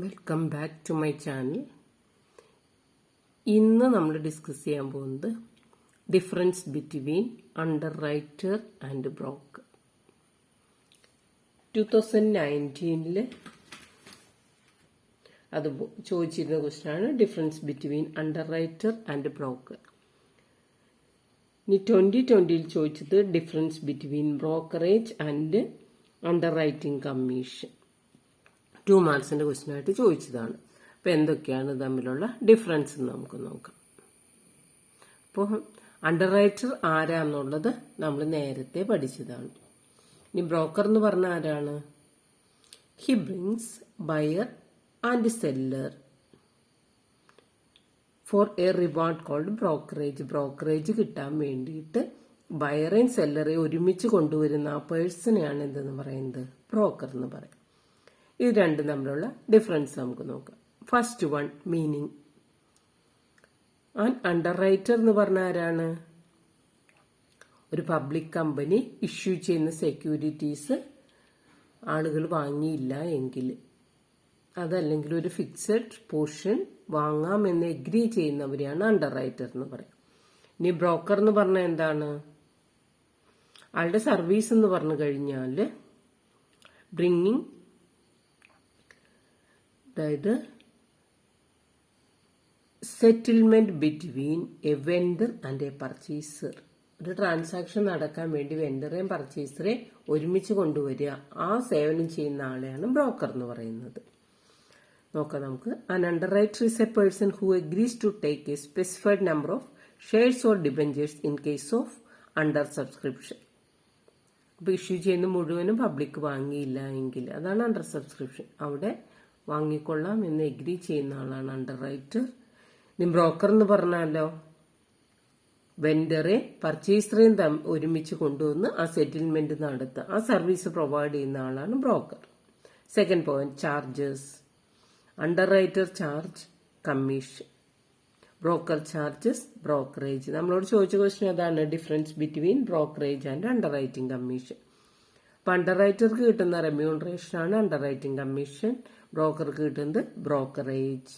Welcome back to my channel. ഇന്ന് നമ്മൾ discuss ചെയ്യാൻ പോകുന്നത് difference between underwriter and broker. 2019 അത് ചോദിച്ചിരുന്ന ക്വസ്റ്റ്യൻ ആണ് difference between underwriter and broker. ഇനി 2020 ചോദിച്ചത് difference between brokerage and underwriting commission. 2 മാർക്സിന്റെ ക്വസ്റ്റ്യൻ ആയിട്ട് ചോദിച്ചതാണ്. അപ്പോൾ എന്തൊക്കെയാണ് തമ്മിലുള്ള ഡിഫറൻസ് എന്ന് നമുക്ക് നോക്കാം. അപ്പോൾ അണ്ടർ റൈറ്റർ ആരാന്നുള്ളത് നമ്മൾ നേരത്തെ പഠിച്ചതാണ്. ഇനി ബ്രോക്കർ എന്ന് പറഞ്ഞാൽ ആരാണ്? He brings buyer and seller for a reward called brokerage. Brokerage കിട്ടാൻ വേണ്ടിയിട്ട് ബയറേയും സെല്ലറെ ഒരുമിച്ച് കൊണ്ടുവരുന്ന ആ പേഴ്സണെയാണ് എന്തെന്ന് പറയുന്നത്? ബ്രോക്കർ എന്ന് പറയും. ഇത് രണ്ടും തമ്മിലുള്ള ഡിഫറൻസ് നമുക്ക് നോക്കാം. First one, meaning. Underwriter എന്ന് പറഞ്ഞാൽ ആരാണ്? ഒരു പബ്ലിക് കമ്പനി ഇഷ്യൂ ചെയ്യുന്ന സെക്യൂരിറ്റീസ് ആളുകൾ വാങ്ങിയില്ല എങ്കിൽ, അതല്ലെങ്കിൽ ഒരു ഫിക്സഡ് പോർഷൻ വാങ്ങാമെന്ന് എഗ്രി ചെയ്യുന്നവരെയാണ് അണ്ടർ റൈറ്റർ എന്ന് പറയാം. ഇനി ബ്രോക്കർ എന്ന് പറഞ്ഞാൽ എന്താണ്? ആളുടെ സർവീസ് എന്ന് പറഞ്ഞു കഴിഞ്ഞാൽ ബ്രിങ്ങിങ്, അതായത് settlement between A vendor and A purchaser. ഒരു ട്രാൻസാക്ഷൻ നടക്കാൻ വേണ്ടി വെൻഡറേയും പർച്ചേസറെയും ഒരുമിച്ച് കൊണ്ടുവരിക, ആ സേവനം ചെയ്യുന്ന ആളെയാണ് ബ്രോക്കർ എന്ന് പറയുന്നത്. നോക്കാം നമുക്ക്. An underwriter is a person who agrees to take a specified number of shares or debentures in case of under subscription. അപ്പൊ ഇഷ്യൂ ചെയ്യുന്ന മുഴുവനും പബ്ലിക് വാങ്ങിയില്ല എങ്കിൽ അതാണ് അണ്ടർ സബ്സ്ക്രിപ്ഷൻ. അവിടെ വാങ്ങിക്കൊള്ളാം എന്ന് എഗ്രി ചെയ്യുന്ന ആളാണ് അണ്ടർ റൈറ്റർ. ഇനി ബ്രോക്കർ എന്ന് പറഞ്ഞാലോ, വെൻഡറെ പർച്ചേസറേയും ഒരുമിച്ച് കൊണ്ടുവന്ന് ആ സെറ്റിൽമെന്റ് നടത്തുക, ആ സർവീസ് പ്രൊവൈഡ് ചെയ്യുന്ന ആളാണ് broker. Second point, charges. Underwriter charge commission, broker charges brokerage. നമ്മളോട് ചോദിച്ച ക്വസ്റ്റ്യൻ അതാണ്, difference between brokerage and underwriting commission. അപ്പൊ അണ്ടർ റൈറ്റർക്ക് കിട്ടുന്ന റെമ്യൂണറേഷൻ ആണ് അണ്ടർ റൈറ്റിംഗ് കമ്മീഷൻ, ബ്രോക്കർക്ക് കിട്ടുന്നത് ബ്രോക്കറേജ്.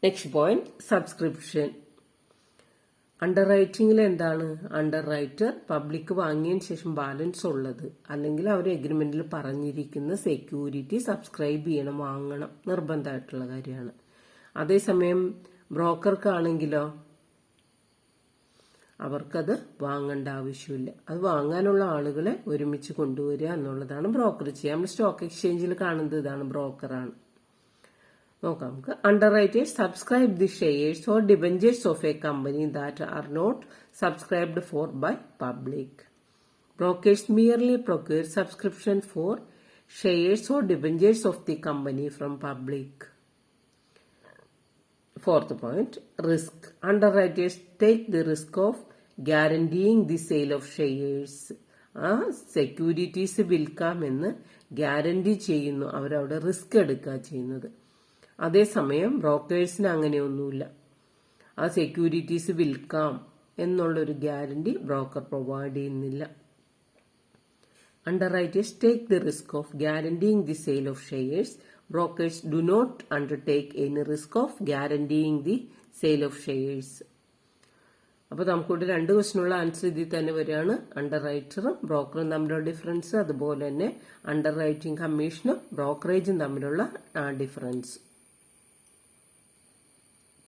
Next point, subscription. അണ്ടർ റൈറ്റിംഗിൽ എന്താണ്? അണ്ടർ റൈറ്റർ പബ്ലിക് വാങ്ങിയതിന് ശേഷം ബാലൻസ് ഉള്ളത്, അല്ലെങ്കിൽ അവർ എഗ്രിമെന്റിൽ പറഞ്ഞിരിക്കുന്ന സെക്യൂരിറ്റി സബ്സ്ക്രൈബ് ചെയ്യണം, വാങ്ങണം, നിർബന്ധമായിട്ടുള്ള കാര്യമാണ്. അതേസമയം ബ്രോക്കർക്കാണെങ്കിലോ അവർക്കത് വാങ്ങേണ്ട ആവശ്യമില്ല. അത് വാങ്ങാനുള്ള ആളുകളെ ഒരുമിച്ച് കൊണ്ടുവരിക എന്നുള്ളതാണ് ബ്രോക്കർ ചെയ്യുക. നമ്മൾ സ്റ്റോക്ക് എക്സ്ചേഞ്ചിൽ കാണുന്നത് ഇതാണ്, ബ്രോക്കറാണ്. നോക്കാം നമുക്ക്. Underwriters subscribe the shares or debentures of a company that are not subscribed for by public. Brokers merely procure subscription for shares or debentures of the company from public. Fourth point, risk. Underwriters take the risk of guaranteeing the sale of shares. ആ securities വിൽക്കാമെന്ന് guarantee ചെയ്യുന്നു, അവരവിടെ risk എടുക്കുക ചെയ്യുന്നത്. അതേസമയം ബ്രോക്കേഴ്സിന് അങ്ങനെയൊന്നുമില്ല. ആ securities വിൽക്കാം എന്നുള്ളൊരു ഗ്യാരണ്ടി ബ്രോക്കർ പ്രൊവൈഡ് ചെയ്യുന്നില്ല. Underwriters take the risk of guaranteeing the sale of shares. Brokers do not undertake any risk of guaranteeing the sale of shares. അപ്പോൾ നമുക്കിവിടെ 2 ക്വസ്റ്റിനുള്ള ആൻസർ ഇതിൽ തന്നെ വരികയാണ്. അണ്ടർ റൈറ്ററും ബ്രോക്കറും തമ്മിലുള്ള ഡിഫറൻസ്, അതുപോലെ തന്നെ അണ്ടർ റൈറ്റിംഗ് കമ്മീഷനും ബ്രോക്കറേജും തമ്മിലുള്ള ഡിഫറൻസ്.